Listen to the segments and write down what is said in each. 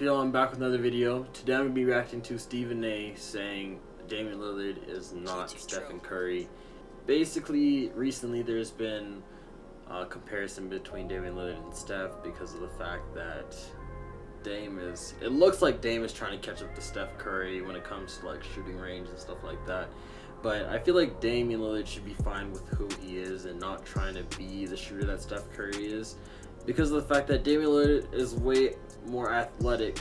up, y'all? I'm back with another video. Today I'm going to be reacting to Stephen A. saying Damian Lillard is not Stephen Curry. Basically, recently there's been a comparison between Damian Lillard and Steph because of the fact that it looks like Dame is trying to catch up to Steph Curry when it comes to like shooting range and stuff like that. But I feel like Damian Lillard should be fine with who he is and not trying to be the shooter that Steph Curry is, because of the fact that Damian Lillard is way more athletic.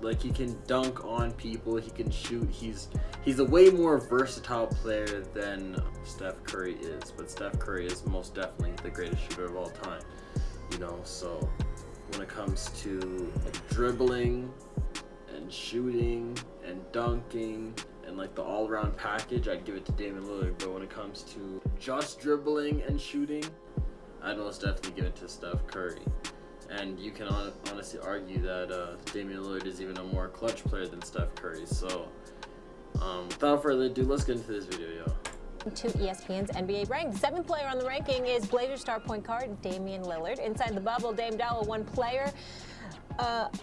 Like, he can dunk on people, he can shoot. He's a way more versatile player than Steph Curry is. But Steph Curry is most definitely the greatest shooter of all time. You know, so when it comes to like dribbling and shooting and dunking and like the all-around package, I'd give it to Damian Lillard. But when it comes to just dribbling and shooting, I'd most definitely give it to Steph Curry. And you can honestly argue that Damian Lillard is even a more clutch player than Steph Curry. So without further ado, let's get into this video, yo. To ESPN's NBA ranked. Seventh player on the ranking is Blazers star point guard Damian Lillard. Inside the bubble, Dame Dollar, one player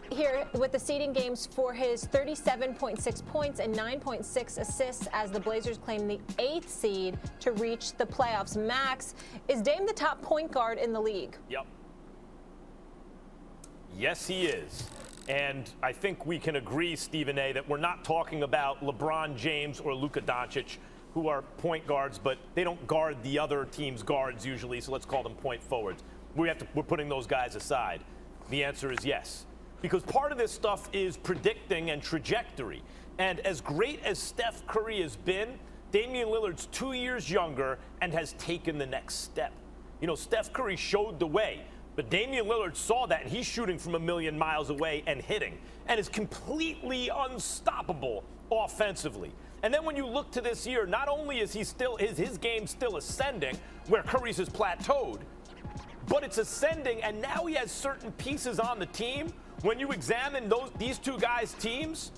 here with the seeding games for his 37.6 points and 9.6 assists as the Blazers claim the 8th seed to reach the playoffs. Max, is Dame the top point guard in the league? Yep. Yes, he is. And I think we can agree, Stephen A., that we're not talking about LeBron James or Luka Doncic, who are point guards, but they don't guard the other team's guards usually, so let's call them point forwards. We're putting those guys aside. The answer is yes. Because part of this stuff is predicting and trajectory. And as great as Steph Curry has been, Damian Lillard's 2 years younger and has taken the next step. You know, Steph Curry showed the way, but Damian Lillard saw that, and he's shooting from a million miles away and hitting, and is completely unstoppable offensively. And then when you look to this year, not only is his game still ascending, where Curry's has plateaued, but it's ascending, and now he has certain pieces on the team. When you examine these two guys' teams,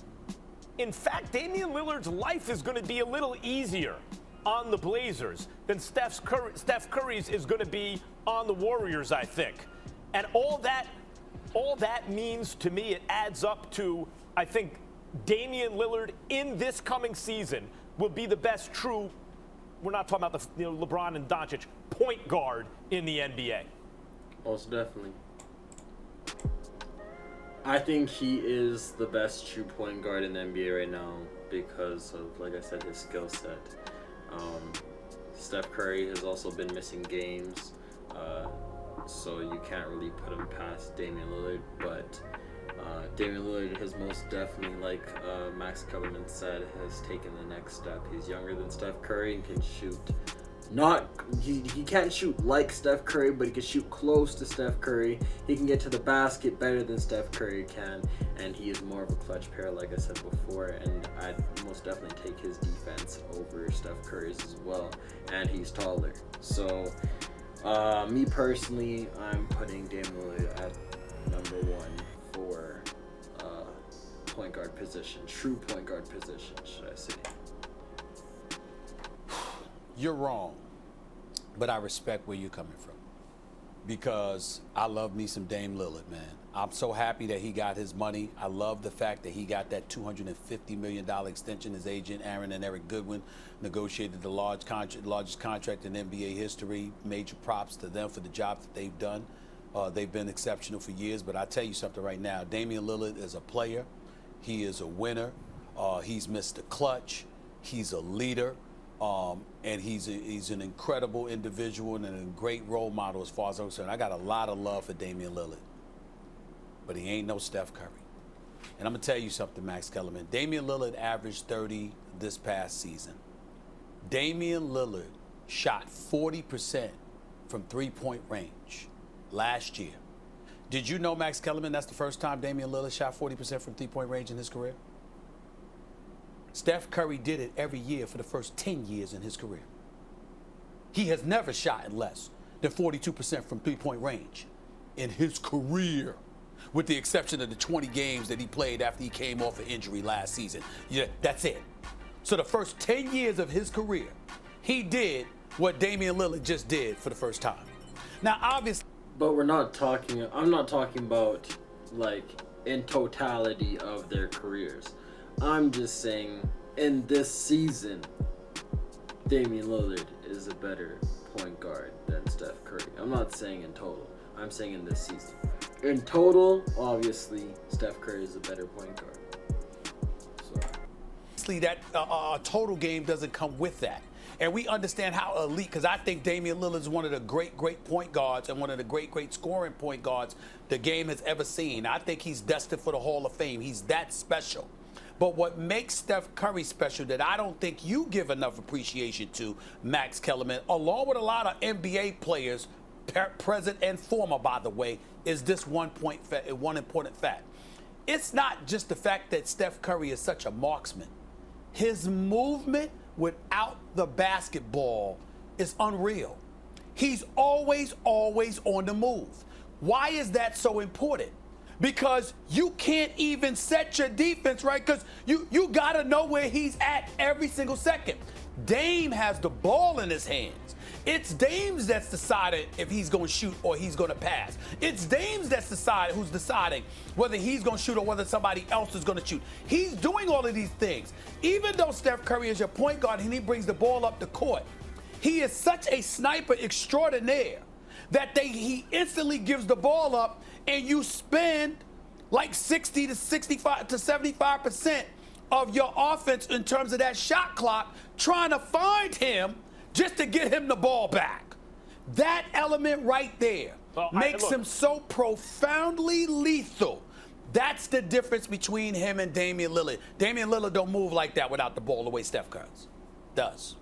in fact, Damian Lillard's life is going to be a little easier on the Blazers than Steph Curry's is going to be on the Warriors, I think. And all that means to me, it adds up to, I think, Damian Lillard in this coming season will be the best true, we're not talking about the LeBron and Doncic, point guard in the NBA. Most definitely. I think he is the best true point guard in the NBA right now because of, like I said, his skill set. Steph Curry has also been missing games, so you can't really put him past Damian Lillard. But Damian Lillard has most definitely, like Max Kellerman said, has taken the next step. He's younger than Steph Curry and can shoot. He can't shoot like Steph Curry, but he can shoot close to Steph Curry. He can get to the basket better than Steph Curry can, and he is more of a clutch player, like I said before. And I'd most definitely take his defense over Steph Curry's as well, and he's taller. So me personally, I'm putting Damian Lillard at number 1 for point guard position, true point guard position, should I say. You're wrong, but I respect where you're coming from because I love me some Dame Lillard, man. I'm so happy that he got his money. I love the fact that he got that $250 million extension. His agent, Aaron and Eric Goodwin, negotiated the largest contract in NBA history. Major props to them for the job that they've done. They've been exceptional for years, but I'll tell you something right now. Damian Lillard is a player. He is a winner. He's Mr. Clutch. He's a leader. And he's an incredible individual and a great role model as far as I'm concerned. I got a lot of love for Damian Lillard, but he ain't no Steph Curry. And I'm going to tell you something, Max Kellerman. Damian Lillard averaged 30 this past season. Damian Lillard shot 40% from three-point range last year. Did you know, Max Kellerman, that's the first time Damian Lillard shot 40% from three-point range in his career? Steph Curry did it every year for the first 10 years in his career. He has never shot in less than 42% from three-point range in his career, with the exception of the 20 games that he played after he came off an injury last season. Yeah, that's it. So the first 10 years of his career, he did what Damian Lillard just did for the first time. Now, obviously... But I'm not talking about, like, in totality of their careers. I'm just saying, in this season, Damian Lillard is a better point guard than Steph Curry. I'm not saying in total. I'm saying in this season. In total, obviously, Steph Curry is a better point guard. Obviously, that total game doesn't come with that. And we understand how elite, because I think Damian Lillard is one of the great point guards and one of the great scoring point guards the game has ever seen. I think he's destined for the Hall of Fame. He's that special. But what makes Steph Curry special that I don't think you give enough appreciation to, Max Kellerman, along with a lot of NBA players, present and former, by the way, is this one important fact. It's not just the fact that Steph Curry is such a marksman. His movement without the basketball is unreal. He's always on the move. Why is that so important? Because you can't even set your defense right, because you got to know where he's at every single second. Dame has the ball in his hands. It's Dame's that's decided if he's going to shoot or he's going to pass. It's Dame's that's who's deciding whether he's going to shoot or whether somebody else is going to shoot. He's doing all of these things. Even though Steph Curry is your point guard and he brings the ball up the court, he is such a sniper extraordinaire that he instantly gives the ball up, and you spend like 60 to 65 to 75% of your offense in terms of that shot clock trying to find him just to get him the ball back. That element right there makes him so profoundly lethal. That's the difference between him and Damian Lillard. Damian Lillard don't move like that without the ball the way Steph Curry does.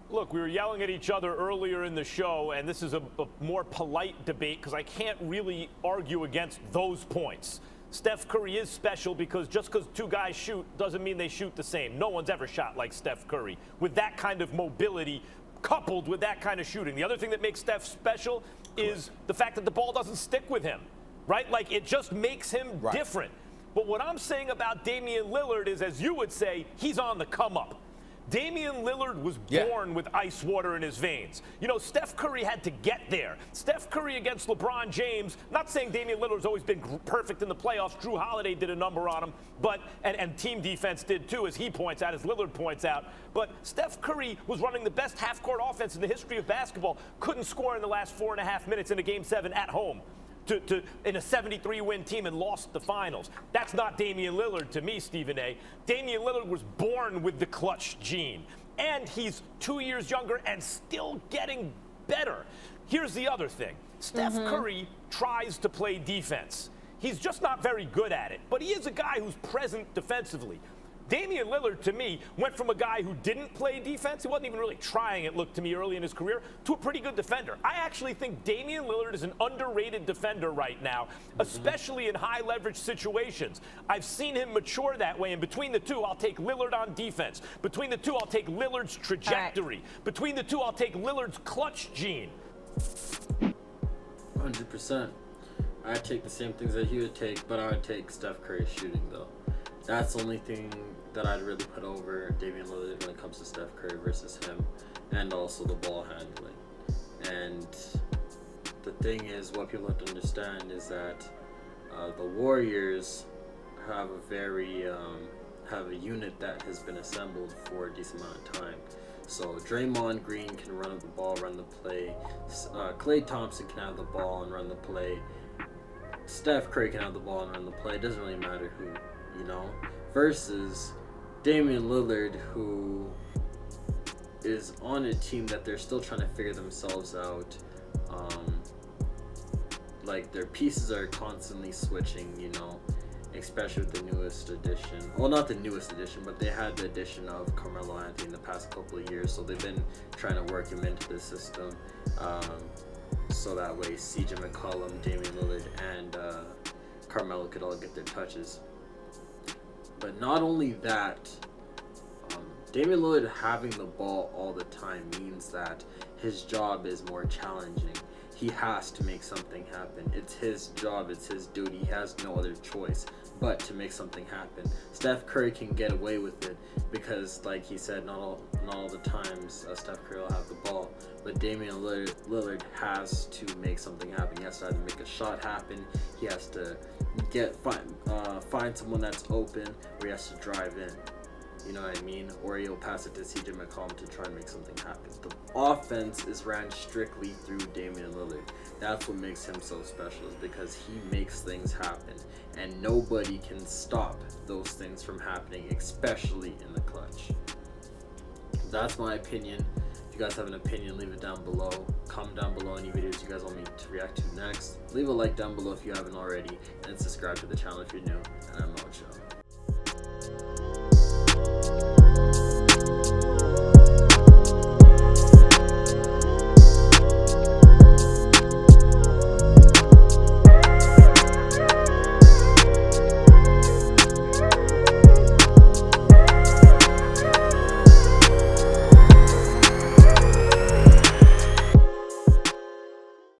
Look, we were yelling at each other earlier in the show, and this is a more polite debate because I can't really argue against those points. Steph Curry is special because just because two guys shoot doesn't mean they shoot the same. No one's ever shot like Steph Curry with that kind of mobility coupled with that kind of shooting. The other thing that makes Steph special is the fact that the ball doesn't stick with him, right? Like, it just makes him different. But what I'm saying about Damian Lillard is, as you would say, he's on the come up. Damian Lillard was born with ice water in his veins. You know, Steph Curry had to get there. Steph Curry against LeBron James, not saying Damian Lillard's always been perfect in the playoffs. Drew Holiday did a number on him, but and team defense did too, as he points out, as Lillard points out. But Steph Curry was running the best half-court offense in the history of basketball, couldn't score in the last 4.5 minutes in a Game 7 at home. In a 73-win team and lost the finals. That's not Damian Lillard to me, Stephen A. Damian Lillard was born with the clutch gene, and he's 2 years younger and still getting better. Here's the other thing. Steph Curry tries to play defense. He's just not very good at it, but he is a guy who's present defensively. Damian Lillard, to me, went from a guy who didn't play defense, he wasn't even really trying, it looked to me early in his career, to a pretty good defender. I actually think Damian Lillard is an underrated defender right now, especially in high leverage situations. I've seen him mature that way, and between the two, I'll take Lillard on defense. Between the two, I'll take Lillard's trajectory. Between the two, I'll take Lillard's clutch gene. 100%. I'd take the same things that he would take, but I would take Steph Curry's shooting, though. That's the only thing that I'd really put over Damian Lillard when it comes to Steph Curry versus him, and also the ball handling. And the thing is, what people have to understand is that the Warriors have a unit that has been assembled for a decent amount of time. So Draymond Green can run the ball, run the play. Klay Thompson can have the ball and run the play. Steph Curry can have the ball and run the play. It doesn't really matter who. You know, versus Damian Lillard, who is on a team that they're still trying to figure themselves out. Like, their pieces are constantly switching, you know, especially with the newest addition. Well, not the newest addition, but they had the addition of Carmelo Anthony in the past couple of years, so they've been trying to work him into the system. So that way CJ McCollum, Damian Lillard, and Carmelo could all get their touches. But not only that, Damian Lillard having the ball all the time means that his job is more challenging. He has to make something happen. It's his job, it's his duty. He has no other choice but to make something happen. Steph Curry can get away with it because, like he said, not all the times Steph Curry will have the ball, but Damian Lillard has to make something happen. He has to either make a shot happen, he has to find someone that's open, or he has to drive in. You know what I mean? Or he'll pass it to CJ McCollum to try and make something happen. The offense is ran strictly through Damian Lillard. That's what makes him so special, is because he makes things happen. And nobody can stop those things from happening, especially in the clutch. That's my opinion. If you guys have an opinion, leave it down below. Comment down below any videos you guys want me to react to next. Leave a like down below if you haven't already. And subscribe to the channel if you're new. And I'm out, y'all.